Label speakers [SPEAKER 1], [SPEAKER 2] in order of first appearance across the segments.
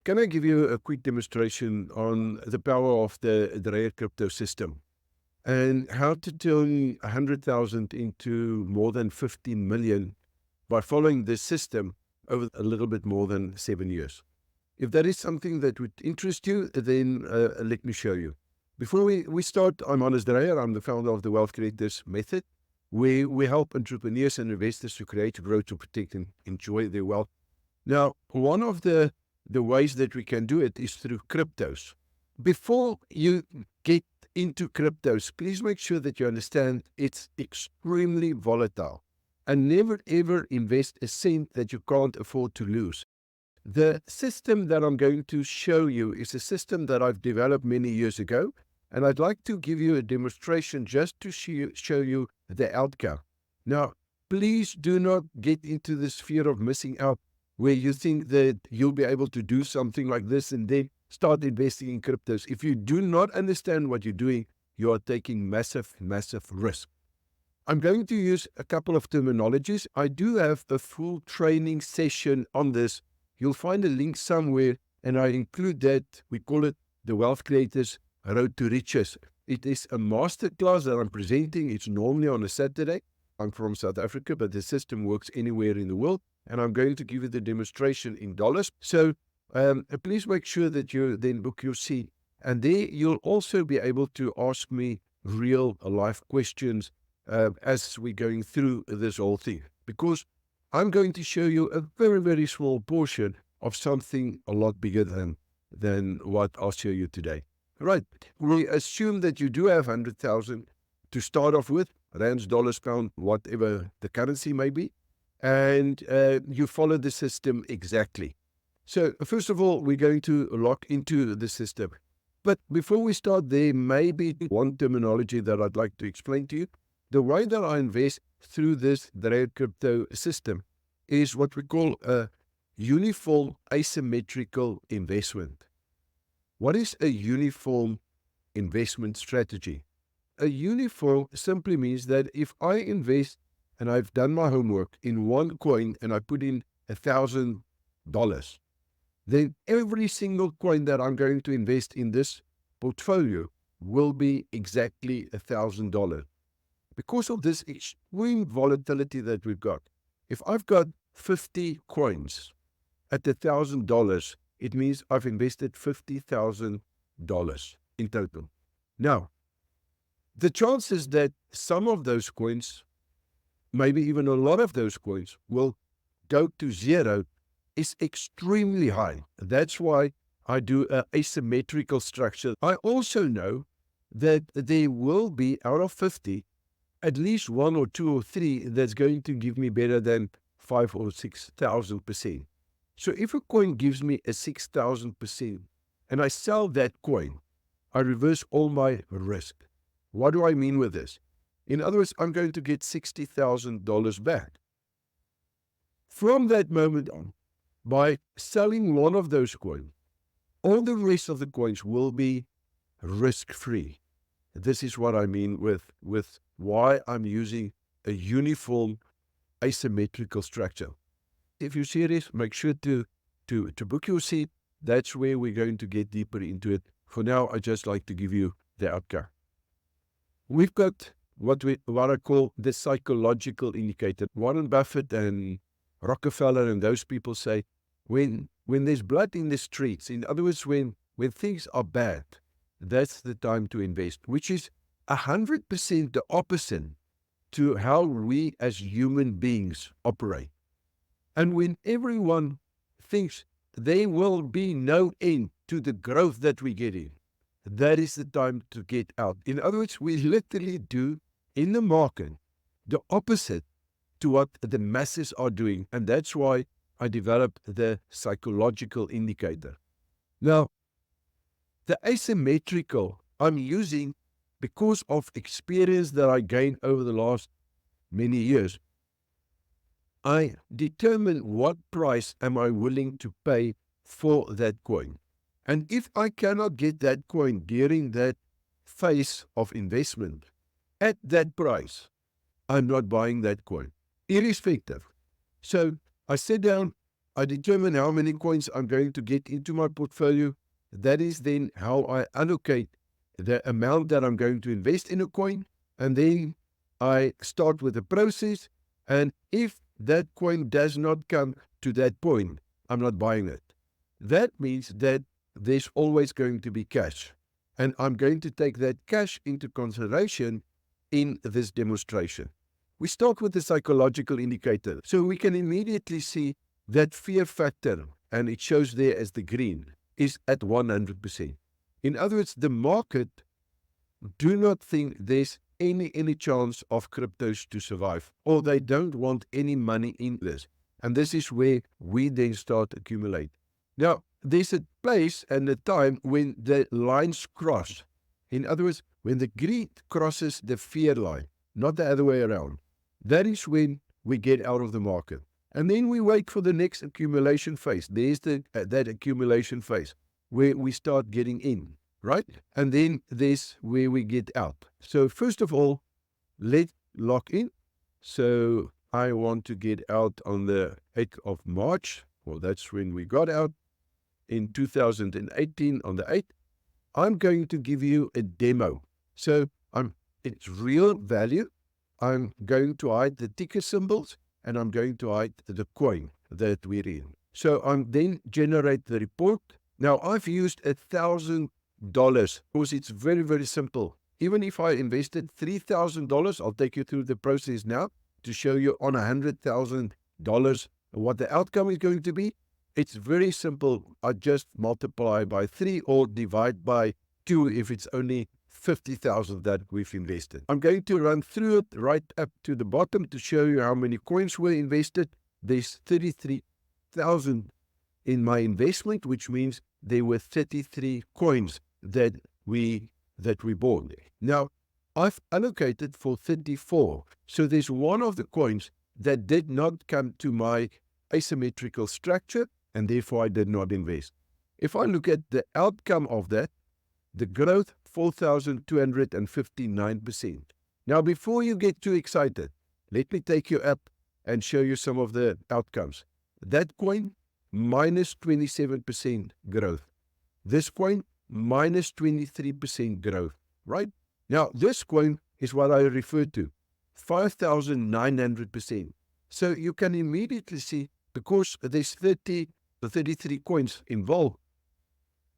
[SPEAKER 1] Can I give you a quick demonstration on the power of the Dreyer crypto system and how to turn 100,000 into more than 15 million by following this system over a little bit more than 7 years? If that is something that would interest you, then let me show you. Before we start, I'm Honest Dreyer. I'm the founder of the Wealth Creators Method. We help entrepreneurs and investors to create, grow, to protect, and enjoy their wealth. Now, one of the ways that we can do it is through cryptos. Before you get into cryptos, please make sure that you understand it's extremely volatile, and never ever invest a cent that you can't afford to lose. The system that I'm going to show you is a system that I've developed many years ago, and I'd like to give you a demonstration just to show you the outcome. Now, please do not get into this fear of missing out where you think that you'll be able to do something like this and then start investing in cryptos. If you do not understand what you're doing, you are taking massive, massive risk. I'm going to use a couple of terminologies. I do have a full training session on this. You'll find a link somewhere, and I include that. We call it the Wealth Creators Road to Riches. It is a masterclass that I'm presenting. It's normally on a Saturday. I'm from South Africa, but the system works anywhere in the world, and I'm going to give you the demonstration in dollars. So please make sure that you then book your seat, and there you'll also be able to ask me real life questions as we're going through this whole thing, because I'm going to show you a very, very small portion of something a lot bigger than what I'll show you today. Right. We assume that you do have 100,000 to start off with, rands, dollars, pound, whatever the currency may be, and you follow the system exactly. So first of all, we're going to lock into the system. But before we start, there may be one terminology that I'd like to explain to you. The way that I invest through this Dreyer crypto system is what we call a uniform asymmetrical investment. What is a uniform investment strategy? A uniform simply means that if I invest and I've done my homework in one coin and I put in $1,000, then every single coin that I'm going to invest in this portfolio will be exactly $1,000. Because of this extreme volatility that we've got. If I've got 50 coins at $1,000, it means I've invested $50,000 in total. Now, the chances that some of those coins, maybe even a lot of those coins, will go to zero is extremely high. That's why I do an asymmetrical structure. I also know that there will be, out of 50, at least 1 or 2 or 3 that's going to give me better than 5 or 6,000%. So if a coin gives me a 6,000% and I sell that coin, I reverse all my risk. What do I mean with this? In other words, I'm going to get $60,000 back. From that moment on, by selling one of those coins, all the rest of the coins will be risk-free. This is what I mean with why I'm using a uniform asymmetrical structure. If you're serious, make sure to book your seat. That's where we're going to get deeper into it. For now, I just like to give you the outcome. We've got what I call the psychological indicator. Warren Buffett and Rockefeller and those people say, when there's blood in the streets, in other words, when things are bad, that's the time to invest, which is 100% the opposite to how we as human beings operate. And when everyone thinks there will be no end to the growth that we're getting, that is the time to get out. In other words, we literally do in the market the opposite to what the masses are doing. And that's why I developed the psychological indicator. Now, the asymmetrical I'm using because of experience that I gained over the last many years. I determine what price am I willing to pay for that coin. And if I cannot get that coin during that phase of investment at that price, I'm not buying that coin, irrespective. So I sat down I determine how many coins I'm going to get into my portfolio. That is then how I allocate the amount that I'm going to invest in a coin. And then I start with the process. And if that coin does not come to that point, I'm not buying it. That means that there's always going to be cash. And I'm going to take that cash into consideration in this demonstration. We start with the psychological indicator. So we can immediately see that fear factor, and it shows there as the green, is at 100%. In other words, the market do not think there's any chance of cryptos to survive, or they don't want any money in this. And this is where we then start accumulate. Now, there's a place and a time when the lines cross. In other words, when the greed crosses the fear line, not the other way around. That is when we get out of the market. And then we wait for the next accumulation phase. There's that accumulation phase where we start getting in, right? And then there's where we get out. So first of all, let's lock in. So I want to get out on the 8th of March. Well, that's when we got out in 2018 on the 8th. I'm going to give you a demo. So it's real value. I'm going to hide the ticker symbols, and I'm going to hide the coin that we're in. So I'm then generate the report. Now I've used $1,000 because it's very, very simple. Even if I invested $3,000, I'll take you through the process now to show you on $100,000 what the outcome is going to be. It's very simple. I just multiply by 3 or divide by 2 if it's only 50,000 that we've invested. I'm going to run through it right up to the bottom to show you how many coins were invested. There's 33,000 in my investment, which means there were 33 coins that we bought. Now, I've allocated for 34. So there's one of the coins that did not come to my asymmetrical structure, and therefore I did not invest. If I look at the outcome of that, the growth, 4,259%. Now, before you get too excited, let me take you up and show you some of the outcomes. That coin, minus 27% growth. This coin, minus 23% growth, right? Now, this coin is what I refer to, 5,900%. So you can immediately see, because there's 33 coins involved,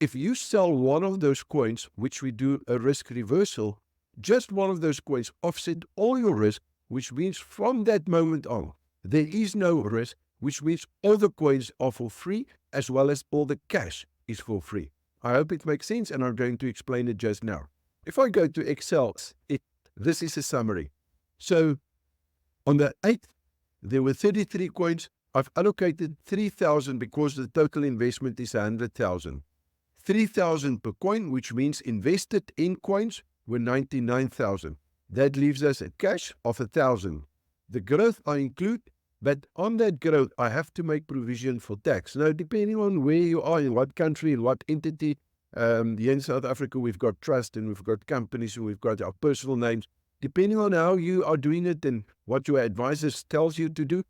[SPEAKER 1] if you sell one of those coins, which we do a risk reversal, just one of those coins offset all your risk, which means from that moment on, there is no risk, which means all the coins are for free, as well as all the cash is for free. I hope it makes sense, and I'm going to explain it just now. If I go to Excel, this is a summary. So on the 8th, there were 33 coins. I've allocated 3,000 because the total investment is 100,000. 3,000 per coin, which means invested in coins were 99,000. That leaves us a cash of 1,000. The growth I include, but on that growth, I have to make provision for tax. Now, depending on where you are, in what country, in what entity, here in South Africa, we've got trust and we've got companies and we've got our personal names. Depending on how you are doing it and what your advisors tells you to do,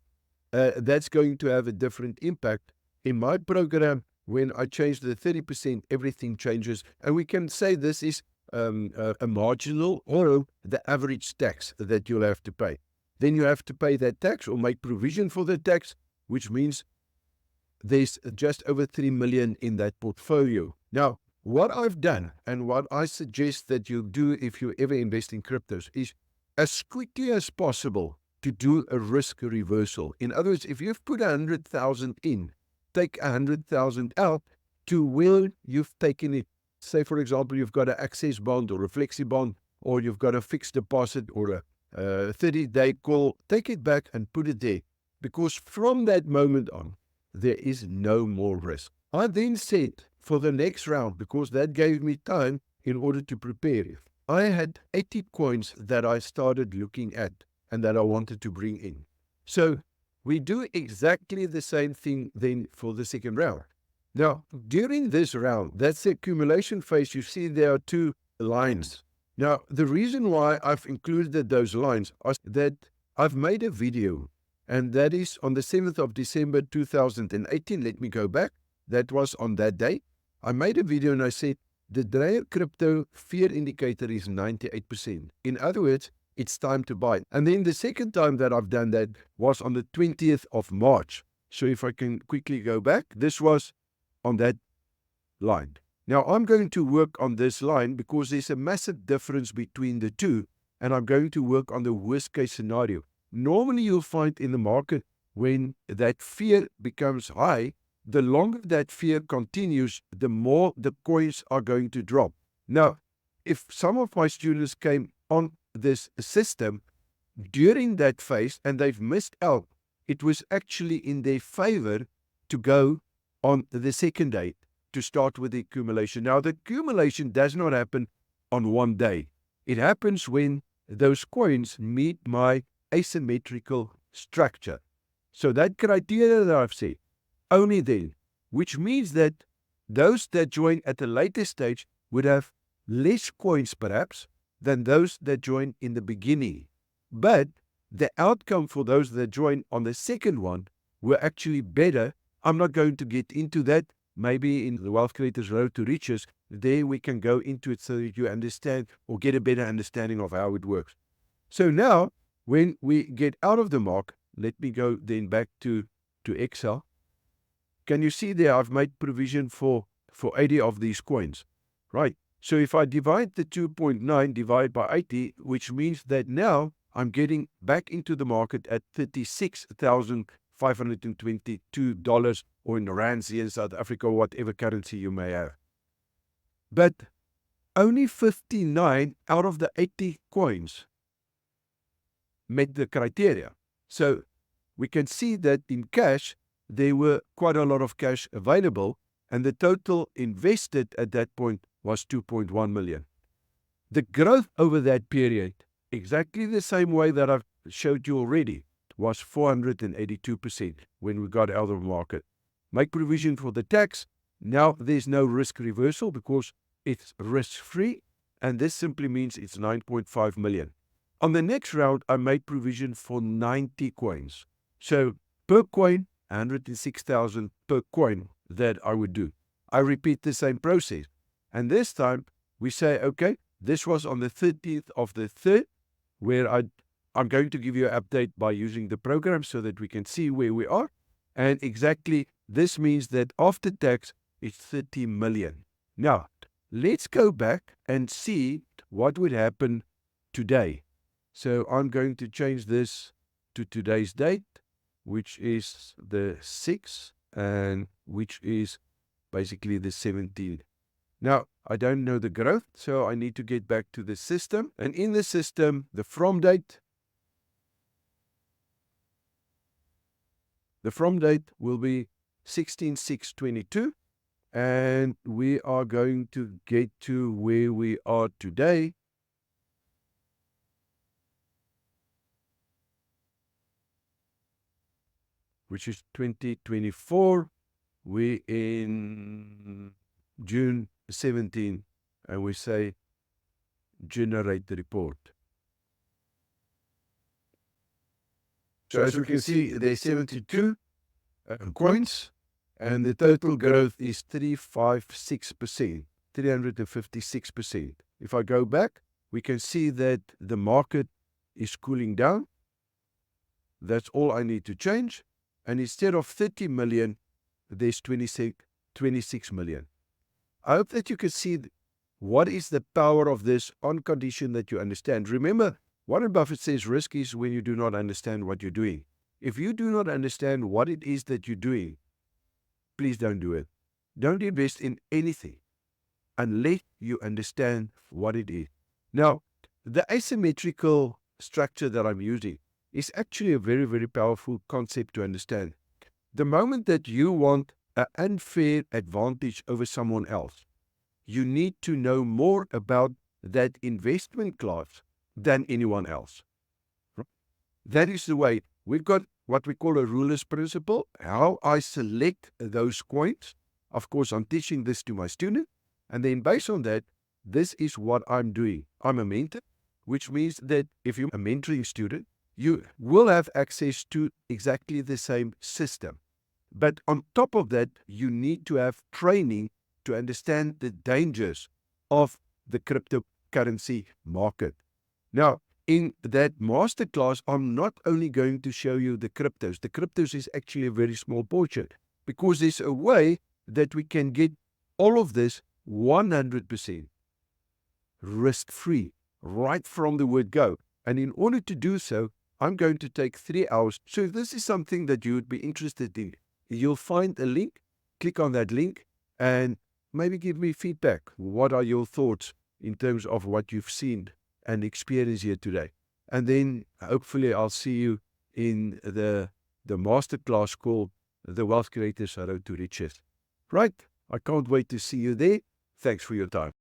[SPEAKER 1] that's going to have a different impact. In my program, when I change the 30%, everything changes. And we can say this is a marginal or the average tax that you'll have to pay. Then you have to pay that tax or make provision for the tax, which means there's just over 3 million in that portfolio. Now, what I've done and what I suggest that you do if you ever invest in cryptos is as quickly as possible to do a risk reversal. In other words, if you've put 100,000 in, take 100,000 out to where you've taken it. Say, for example, you've got an access bond or a flexi bond, or you've got a fixed deposit or a 30-day call. Take it back and put it there, because from that moment on, there is no more risk. I then said for the next round, because that gave me time in order to prepare, I had 80 coins that I started looking at and that I wanted to bring in. So we do exactly the same thing then for the second round. Now, during this round, that's the accumulation phase. You see there are 2 lines. Now, the reason why I've included those lines is that I've made a video And that is on the 7th of December 2018. Let me go back. That was on that day. I made a video and I said, the Dreyer crypto fear indicator is 98%. In other words, it's time to buy. And then the second time that I've done that was on the 20th of March. So if I can quickly go back, this was on that line. Now I'm going to work on this line because there's a massive difference between the two, and I'm going to work on the worst case scenario. Normally you'll find in the market when that fear becomes high, the longer that fear continues, the more the coins are going to drop. Now, if some of my students came on this system during that phase and they've missed out, it was actually in their favor to go on the second day to start with the accumulation. Now, the accumulation does not happen on one day. It happens when those coins meet my asymmetrical structure. So that criteria that I've said, only then, which means that those that join at a later stage would have less coins perhaps than those that join in the beginning. But the outcome for those that join on the second one were actually better. I'm not going to get into that. Maybe in the Wealth Creators Road to Riches, there we can go into it so that you understand or get a better understanding of how it works. So now, when we get out of the mark, let me go then back to Excel. Can you see there I've made provision for 80 of these coins, right? So if I divide the 2.9 divide by 80, which means that now I'm getting back into the market at $36,522 or in rands here in South Africa, or whatever currency you may have. But only 59 out of the 80 coins met the criteria. So we can see that in cash, there were quite a lot of cash available, and the total invested at that point was 2.1 million. The growth over that period, exactly the same way that I've showed you already, was 482% when we got out of the market. Make provision for the tax. Now there's no risk reversal because it's risk-free, and this simply means it's 9.5 million. On the next round, I made provision for 90 coins. So per coin, 106,000 per coin that I would do. I repeat the same process. And this time we say, okay, this was on the 30th of the 3rd, where I'm going to give you an update by using the program so that we can see where we are. And exactly this means that after tax, it's 30 million. Now, let's go back and see what would happen today. So I'm going to change this to today's date, which is the 6th, and which is basically the 17th. Now, I don't know the growth, so I need to get back to the system. And in the system, the from date will be 16/6/22. And we are going to get to where we are today. Which is 2024. We're in June 17, and we say generate the report. So as we can see, there's 72 coins, and the total growth is 356%, 356%. If I go back, we can see that the market is cooling down. That's all I need to change. And instead of 30 million, there's 26 million. I hope that you can see what is the power of this on condition that you understand. Remember, Warren Buffett says risk is when you do not understand what you're doing. If you do not understand what it is that you're doing, please don't do it. Don't invest in anything unless you understand what it is. Now, the asymmetrical structure that I'm using is actually a very, very powerful concept to understand. The moment that you want an unfair advantage over someone else, you need to know more about that investment class than anyone else. That is the way. We've got what we call a ruler's principle, how I select those coins. Of course, I'm teaching this to my student. And then based on that, this is what I'm doing. I'm a mentor, which means that if you're a mentoring student, you will have access to exactly the same system. But on top of that, you need to have training to understand the dangers of the cryptocurrency market. Now, in that masterclass, I'm not only going to show you the cryptos. The cryptos is actually a very small portion, because there's a way that we can get all of this 100% risk-free right from the word go. And in order to do so, I'm going to take 3 hours. So if this is something that you would be interested in, you'll find a link, click on that link, and maybe give me feedback. What are your thoughts in terms of what you've seen and experienced here today? And then hopefully I'll see you in the masterclass called The Wealth Creators Road to Riches. Right? I can't wait to see you there. Thanks for your time.